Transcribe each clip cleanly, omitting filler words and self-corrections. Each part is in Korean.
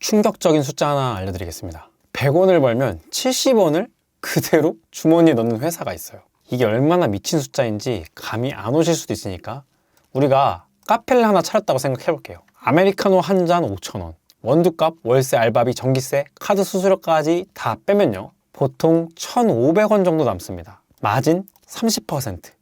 충격적인 숫자 하나 알려드리겠습니다. 100원을 벌면 70원을 그대로 주머니에 넣는 회사가 있어요. 이게 얼마나 미친 숫자인지 감이 안 오실 수도 있으니까 우리가 카페를 하나 차렸다고 생각해 볼게요. 아메리카노 한 잔 5,000원, 원두값, 월세, 알바비, 전기세, 카드 수수료까지 다 빼면요, 보통 1,500원 정도 남습니다. 마진 30%.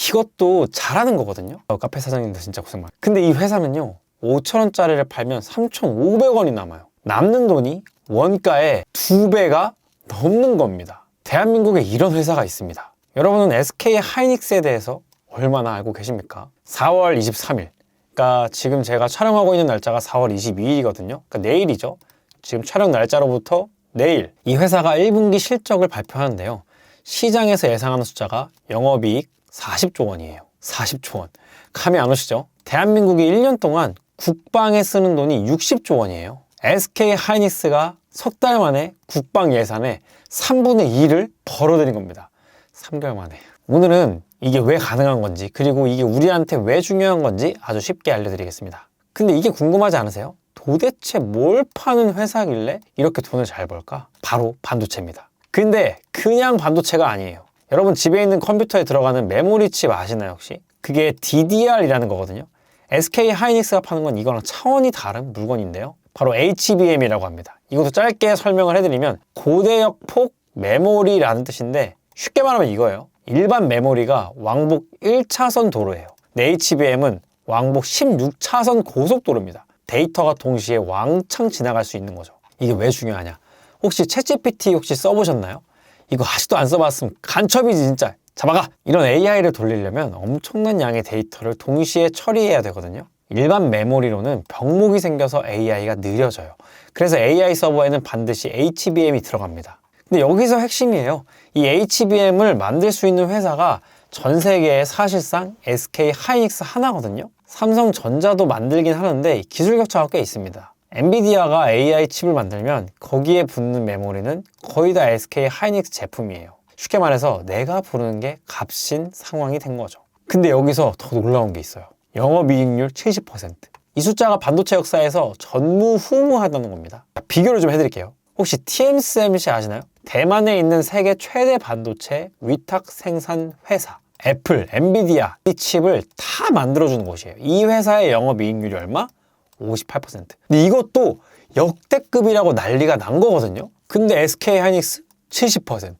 이것도 잘하는 거거든요. 카페 사장님들 진짜 고생 많아요. 근데 이 회사는요, 5,000원짜리를 팔면 3,500원이 남아요. 남는 돈이 원가의 2배가 넘는 겁니다. 대한민국에 이런 회사가 있습니다. 여러분은 SK 하이닉스에 대해서 얼마나 알고 계십니까? 4월 23일, 그러니까 지금 제가 촬영하고 있는 날짜가 4월 22일이거든요. 그러니까 내일이죠. 지금 촬영 날짜로부터 내일 이 회사가 1분기 실적을 발표하는데요, 시장에서 예상하는 숫자가 영업이익 40조 원이에요. 40조 원. 감이 안 오시죠? 대한민국이 1년 동안 국방에 쓰는 돈이 60조 원이에요. SK 하이닉스가 석 달 만에 국방 예산의 3분의 2를 벌어들인 겁니다. 3개월 만에. 오늘은 이게 왜 가능한 건지, 그리고 이게 우리한테 왜 중요한 건지 아주 쉽게 알려드리겠습니다. 근데 이게 궁금하지 않으세요? 도대체 뭘 파는 회사길래 이렇게 돈을 잘 벌까? 바로 반도체입니다. 근데 그냥 반도체가 아니에요. 여러분 집에 있는 컴퓨터에 들어가는 메모리 칩 아시나요 혹시? 그게 DDR이라는 거거든요. SK 하이닉스가 파는 건 이거랑 차원이 다른 물건인데요, 바로 HBM이라고 합니다. 이것도 짧게 설명을 해드리면 고대역폭 메모리라는 뜻인데, 쉽게 말하면 이거예요. 일반 메모리가 왕복 1차선 도로예요. 근데 HBM은 왕복 16차선 고속도로입니다. 데이터가 동시에 왕창 지나갈 수 있는 거죠. 이게 왜 중요하냐? 혹시 챗GPT 혹시 써보셨나요? 이거 아직도 안 써봤으면 간첩이지 진짜. 잡아가! 이런 AI를 돌리려면 엄청난 양의 데이터를 동시에 처리해야 되거든요. 일반 메모리로는 병목이 생겨서 AI가 느려져요. 그래서 AI 서버에는 반드시 HBM이 들어갑니다. 근데 여기서 핵심이에요. 이 HBM을 만들 수 있는 회사가 전 세계에 사실상 SK 하이닉스 하나거든요. 삼성전자도 만들긴 하는데 기술 격차가 꽤 있습니다. 엔비디아가 AI 칩을 만들면 거기에 붙는 메모리는 거의 다 SK 하이닉스 제품이에요. 쉽게 말해서 내가 부르는 게 값인 상황이 된 거죠. 근데 여기서 더 놀라운 게 있어요. 영업이익률 70%. 이 숫자가 반도체 역사에서 전무후무하다는 겁니다. 비교를 좀 해드릴게요. 혹시 TSMC 아시나요? 대만에 있는 세계 최대 반도체 위탁 생산 회사. 애플, 엔비디아 이 칩을 다 만들어주는 곳이에요. 이 회사의 영업이익률이 얼마? 58%. 근데 이것도 역대급이라고 난리가 난 거거든요. 근데 SK 하이닉스 70%.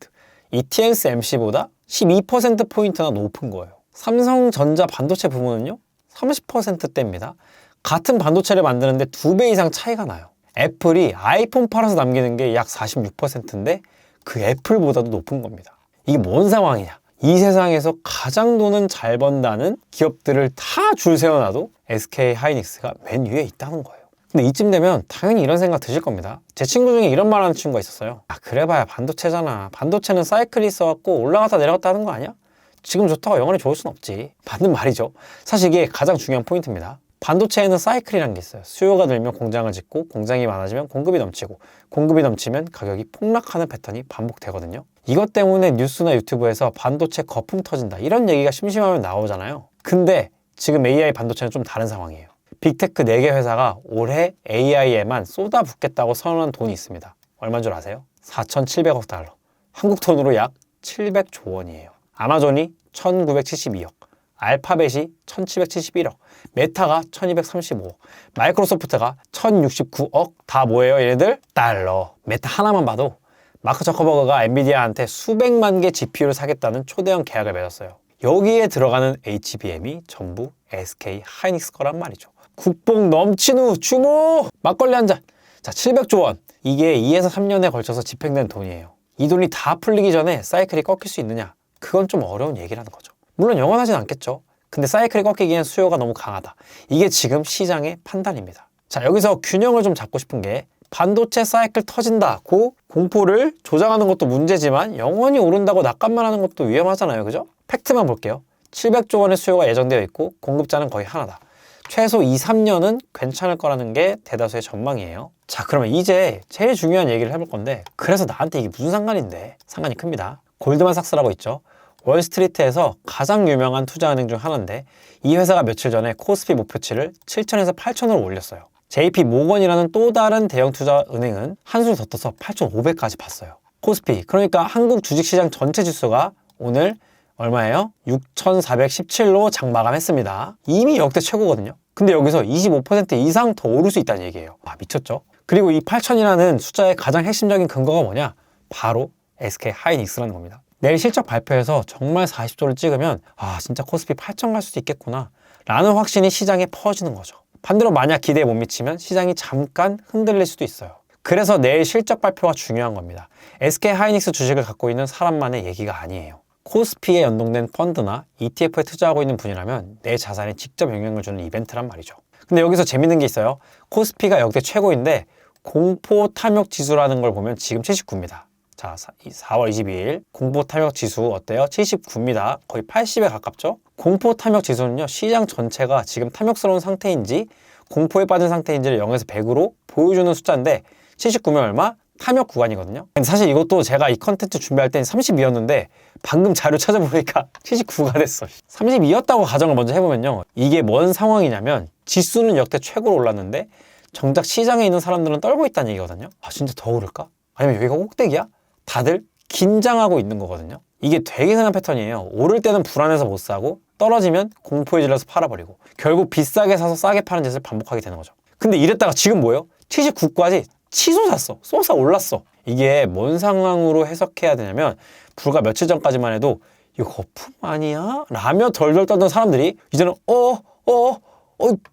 이 TSMC보다 12%포인트나 높은 거예요. 삼성전자 반도체 부문은요, 30%대입니다. 같은 반도체를 만드는데 2배 이상 차이가 나요. 애플이 아이폰 팔아서 남기는 게 약 46%인데 그 애플보다도 높은 겁니다. 이게 뭔 상황이냐? 이 세상에서 가장 돈은 잘 번다는 기업들을 다 줄 세워놔도 SK 하이닉스가 맨 위에 있다는 거예요. 근데 이쯤 되면 당연히 이런 생각 드실 겁니다. 제 친구 중에 이런 말 하는 친구가 있었어요. 아, 그래봐야 반도체잖아. 반도체는 사이클이 있어갖고 올라갔다 내려갔다 하는 거 아니야? 지금 좋다고 영원히 좋을 순 없지. 맞는 말이죠. 사실 이게 가장 중요한 포인트입니다. 반도체에는 사이클이라는 게 있어요. 수요가 늘면 공장을 짓고, 공장이 많아지면 공급이 넘치고, 공급이 넘치면 가격이 폭락하는 패턴이 반복되거든요. 이것 때문에 뉴스나 유튜브에서 반도체 거품 터진다, 이런 얘기가 심심하면 나오잖아요. 근데 지금 AI 반도체는 좀 다른 상황이에요. 빅테크 4개 회사가 올해 AI에만 쏟아붓겠다고 선언한 돈이 있습니다. 얼마인 줄 아세요? 4,700억 달러. 한국 돈으로 약 700조 원이에요. 아마존이 1,972억, 알파벳이 1,771억, 메타가 1,235억, 마이크로소프트가 1,069억. 다 뭐예요 얘네들? 달러. 메타 하나만 봐도 마크 저커버그가 엔비디아한테 수백만 개 GPU를 사겠다는 초대형 계약을 맺었어요. 여기에 들어가는 HBM이 전부 SK 하이닉스 거란 말이죠. 국뽕 넘치는 후 주모! 막걸리 한 잔! 자, 700조 원. 이게 2에서 3년에 걸쳐서 집행된 돈이에요. 이 돈이 다 풀리기 전에 사이클이 꺾일 수 있느냐? 그건 좀 어려운 얘기라는 거죠. 물론 영원하진 않겠죠. 근데 사이클이 꺾이기엔 수요가 너무 강하다. 이게 지금 시장의 판단입니다. 자, 여기서 균형을 좀 잡고 싶은 게, 반도체 사이클 터진다고 공포를 조장하는 것도 문제지만 영원히 오른다고 낙관만 하는 것도 위험하잖아요. 그죠? 팩트만 볼게요. 700조 원의 수요가 예정되어 있고 공급자는 거의 하나다. 최소 2, 3년은 괜찮을 거라는 게 대다수의 전망이에요. 자, 그러면 이제 제일 중요한 얘기를 해볼 건데, 그래서 나한테 이게 무슨 상관인데? 상관이 큽니다. 골드만삭스라고 있죠. 월스트리트에서 가장 유명한 투자은행 중 하나인데, 이 회사가 며칠 전에 코스피 목표치를 7,000에서 8,000으로 올렸어요. JP 모건이라는 또 다른 대형 투자 은행은 한술 더 떠서 8,500까지 봤어요. 코스피, 그러니까 한국 주식시장 전체 지수가 오늘 얼마예요? 6,417로 장 마감했습니다. 이미 역대 최고거든요. 근데 여기서 25% 이상 더 오를 수 있다는 얘기예요. 아, 미쳤죠? 그리고 이 8,000이라는 숫자의 가장 핵심적인 근거가 뭐냐? 바로 SK 하이닉스라는 겁니다. 내일 실적 발표에서 정말 40조를 찍으면 아, 진짜 코스피 8,000 갈 수도 있겠구나 라는 확신이 시장에 퍼지는 거죠. 반대로 만약 기대에 못 미치면 시장이 잠깐 흔들릴 수도 있어요. 그래서 내일 실적 발표가 중요한 겁니다. SK 하이닉스 주식을 갖고 있는 사람만의 얘기가 아니에요. 코스피에 연동된 펀드나 ETF에 투자하고 있는 분이라면 내 자산에 직접 영향을 주는 이벤트란 말이죠. 근데 여기서 재밌는 게 있어요. 코스피가 역대 최고인데 공포 탐욕 지수라는 걸 보면 지금 79입니다. 자, 4월 22일 공포 탐욕 지수 어때요? 79입니다. 거의 80에 가깝죠? 공포 탐욕 지수는요, 시장 전체가 지금 탐욕스러운 상태인지 공포에 빠진 상태인지를 0에서 100으로 보여주는 숫자인데 79면 얼마? 탐욕 구간이거든요. 근데 사실 이것도 제가 이 컨텐츠 준비할 땐 32였는데 방금 자료 찾아보니까 79가 됐어. 32였다고 가정을 먼저 해보면요, 이게 뭔 상황이냐면 지수는 역대 최고로 올랐는데 정작 시장에 있는 사람들은 떨고 있다는 얘기거든요. 아, 진짜 더 오를까? 아니면 여기가 꼭대기야? 다들 긴장하고 있는 거거든요. 이게 되게 흔한 패턴이에요. 오를 때는 불안해서 못 사고 떨어지면 공포에 질려서 팔아버리고 결국 비싸게 사서 싸게 파는 짓을 반복하게 되는 거죠. 근데 이랬다가 지금 뭐예요? 79까지 치솟았어. 쏟아 올랐어. 이게 뭔 상황으로 해석해야 되냐면 불과 며칠 전까지만 해도 이거 거품 아니야? 라며 덜덜 떨던 사람들이 이제는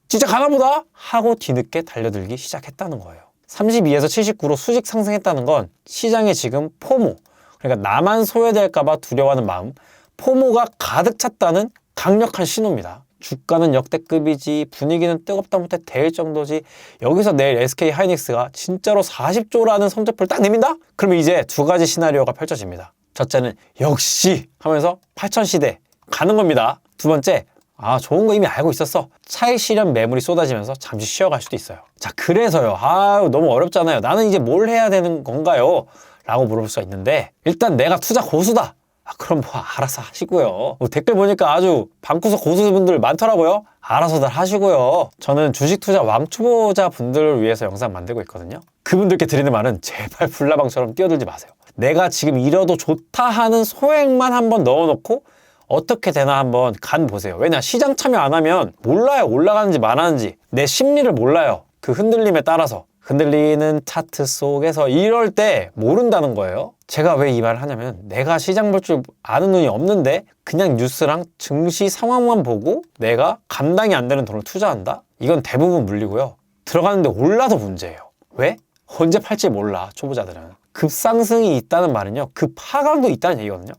진짜 가나보다 하고 뒤늦게 달려들기 시작했다는 거예요. 32에서 79로 수직 상승했다는 건 시장에 지금 포모, 그러니까 나만 소외될까봐 두려워하는 마음, 포모가 가득 찼다는 강력한 신호입니다. 주가는 역대급이지, 분위기는 뜨겁다 못해 대일 정도지, 여기서 내일 SK 하이닉스가 진짜로 40조라는 성적표를 딱 내민다? 그러면 이제 두 가지 시나리오가 펼쳐집니다. 첫째는 역시 하면서 8,000 시대 가는 겁니다. 두 번째, 아, 좋은 거 이미 알고 있었어. 차익 실현 매물이 쏟아지면서 잠시 쉬어갈 수도 있어요. 자, 그래서요. 너무 어렵잖아요. 나는 이제 뭘 해야 되는 건가요? 라고 물어볼 수가 있는데, 일단 내가 투자 고수다. 그럼 뭐 알아서 하시고요. 댓글 보니까 아주 방구석 고수분들 많더라고요. 알아서들 하시고요. 저는 주식 투자 왕초보자 분들을 위해서 영상 만들고 있거든요. 그분들께 드리는 말은 제발 불나방처럼 뛰어들지 마세요. 내가 지금 잃어도 좋다 하는 소액만 한번 넣어놓고 어떻게 되나 한번 간 보세요. 왜냐, 시장 참여 안 하면 몰라요. 올라가는지 말하는지. 내 심리를 몰라요. 그 흔들림에 따라서. 흔들리는 차트 속에서 이럴 때 모른다는 거예요. 제가 왜 이 말을 하냐면 내가 시장 볼 줄 아는 눈이 없는데 그냥 뉴스랑 증시 상황만 보고 내가 감당이 안 되는 돈을 투자한다? 이건 대부분 물리고요. 들어가는데 올라도 문제예요. 왜? 언제 팔지 몰라, 초보자들은. 급상승이 있다는 말은요, 급하강도 있다는 얘기거든요.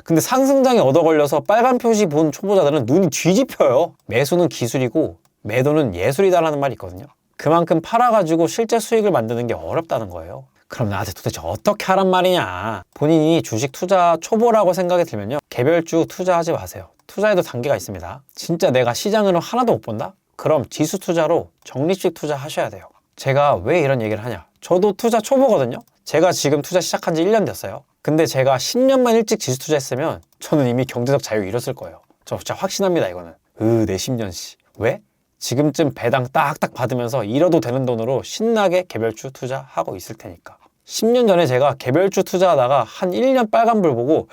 근데 상승장에 얻어 걸려서 빨간 표시 본 초보자들은 눈이 뒤집혀요. 매수는 기술이고 매도는 예술이다라는 말이 있거든요. 그만큼 팔아가지고 실제 수익을 만드는 게 어렵다는 거예요. 그럼 나한테 도대체 어떻게 하란 말이냐. 본인이 주식 투자 초보라고 생각이 들면요, 개별주 투자하지 마세요. 투자에도 단계가 있습니다. 진짜 내가 시장으로 하나도 못 본다? 그럼 지수 투자로 적립식 투자하셔야 돼요. 제가 왜 이런 얘기를 하냐. 저도 투자 초보거든요. 제가 지금 투자 시작한 지 1년 됐어요. 근데 제가 10년만 일찍 지수 투자했으면 저는 이미 경제적 자유 잃었을 거예요. 저 진짜 확신합니다, 이거는. 내 10년씩. 왜? 지금쯤 배당 딱딱 받으면서 잃어도 되는 돈으로 신나게 개별주 투자하고 있을 테니까. 10년 전에 제가 개별주 투자하다가 한 1년 빨간불 보고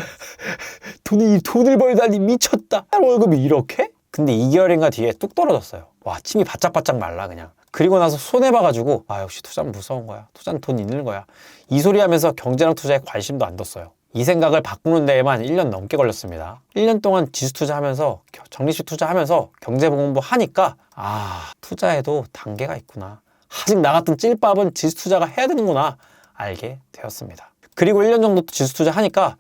돈을 벌다니 미쳤다. 월급이 이렇게? 근데 2개월인가 뒤에 뚝 떨어졌어요. 와, 침이 바짝바짝 말라 그냥. 그리고 나서 손해봐가지고 역시 투자는 무서운 거야. 투자는 돈 잃는 거야. 이 소리 하면서 경제랑 투자에 관심도 안 뒀어요. 이 생각을 바꾸는 데에만 1년 넘게 걸렸습니다. 1년 동안 지수 투자하면서 적립식 투자하면서 경제 공부 하니까 투자에도 단계가 있구나. 아직 나 같은 찔밥은 지수 투자가 해야 되는구나 알게 되었습니다. 그리고 1년 정도 지수 투자하니까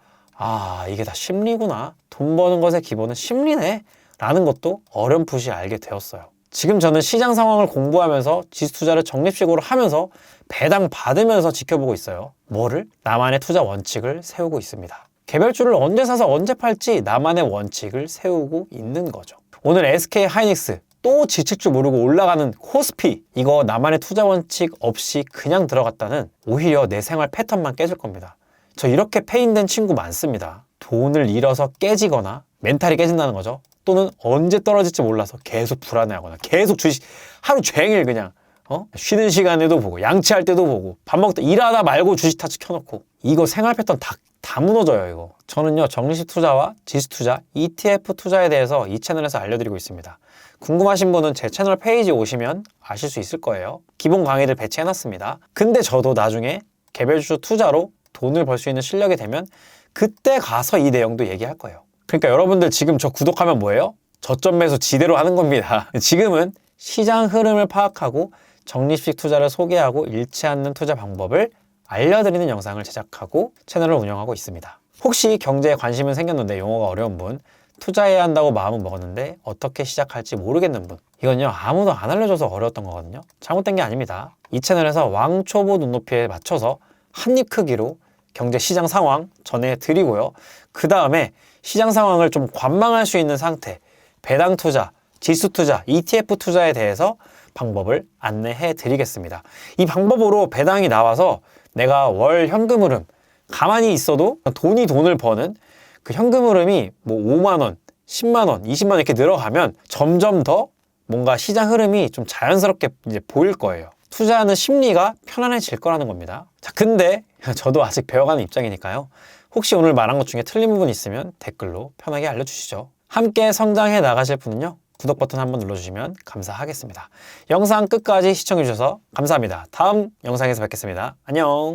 이게 다 심리구나. 돈 버는 것의 기본은 심리네 라는 것도 어렴풋이 알게 되었어요. 지금 저는 시장 상황을 공부하면서 지수 투자를 적립식으로 하면서 배당 받으면서 지켜보고 있어요. 뭐를? 나만의 투자 원칙을 세우고 있습니다. 개별주를 언제 사서 언제 팔지 나만의 원칙을 세우고 있는 거죠. 오늘 SK 하이닉스, 또 지칠 줄 모르고 올라가는 코스피, 이거 나만의 투자 원칙 없이 그냥 들어갔다는 오히려 내 생활 패턴만 깨질 겁니다. 저 이렇게 페인된 친구 많습니다. 돈을 잃어서 깨지거나 멘탈이 깨진다는 거죠. 또는 언제 떨어질지 몰라서 계속 불안해하거나 계속 주식 하루 종일 그냥 쉬는 시간에도 보고, 양치할 때도 보고, 밥 먹다 일하다 말고 주식 타치 켜놓고. 이거 생활 패턴 다 무너져요, 이거. 저는요, 정리식 투자와 지수 투자, ETF 투자에 대해서 이 채널에서 알려드리고 있습니다. 궁금하신 분은 제 채널 페이지 오시면 아실 수 있을 거예요. 기본 강의들 배치해놨습니다. 근데 저도 나중에 개별주식 투자로 돈을 벌 수 있는 실력이 되면 그때 가서 이 내용도 얘기할 거예요. 그러니까 여러분들 지금 저 구독하면 뭐예요? 저점 매수 지대로 하는 겁니다. 지금은 시장 흐름을 파악하고 적립식 투자를 소개하고 잃지 않는 투자 방법을 알려드리는 영상을 제작하고 채널을 운영하고 있습니다. 혹시 경제에 관심은 생겼는데 용어가 어려운 분, 투자해야 한다고 마음은 먹었는데 어떻게 시작할지 모르겠는 분, 이건요 아무도 안 알려줘서 어려웠던 거거든요. 잘못된 게 아닙니다. 이 채널에서 왕초보 눈높이에 맞춰서 한입 크기로 경제 시장 상황 전해드리고요. 그 다음에 시장 상황을 좀 관망할 수 있는 상태, 배당 투자, 지수 투자, ETF 투자에 대해서 방법을 안내해 드리겠습니다. 이 방법으로 배당이 나와서 내가 월 현금 흐름, 가만히 있어도 돈을 버는 그 현금 흐름이 뭐 5만 원, 10만 원, 20만 원 이렇게 늘어가면 점점 더 뭔가 시장 흐름이 좀 자연스럽게 이제 보일 거예요. 투자하는 심리가 편안해질 거라는 겁니다. 자, 근데 저도 아직 배워가는 입장이니까요. 혹시 오늘 말한 것 중에 틀린 부분 있으면 댓글로 편하게 알려주시죠. 함께 성장해 나가실 분은요. 구독 버튼 한번 눌러주시면 감사하겠습니다. 영상 끝까지 시청해주셔서 감사합니다. 다음 영상에서 뵙겠습니다. 안녕.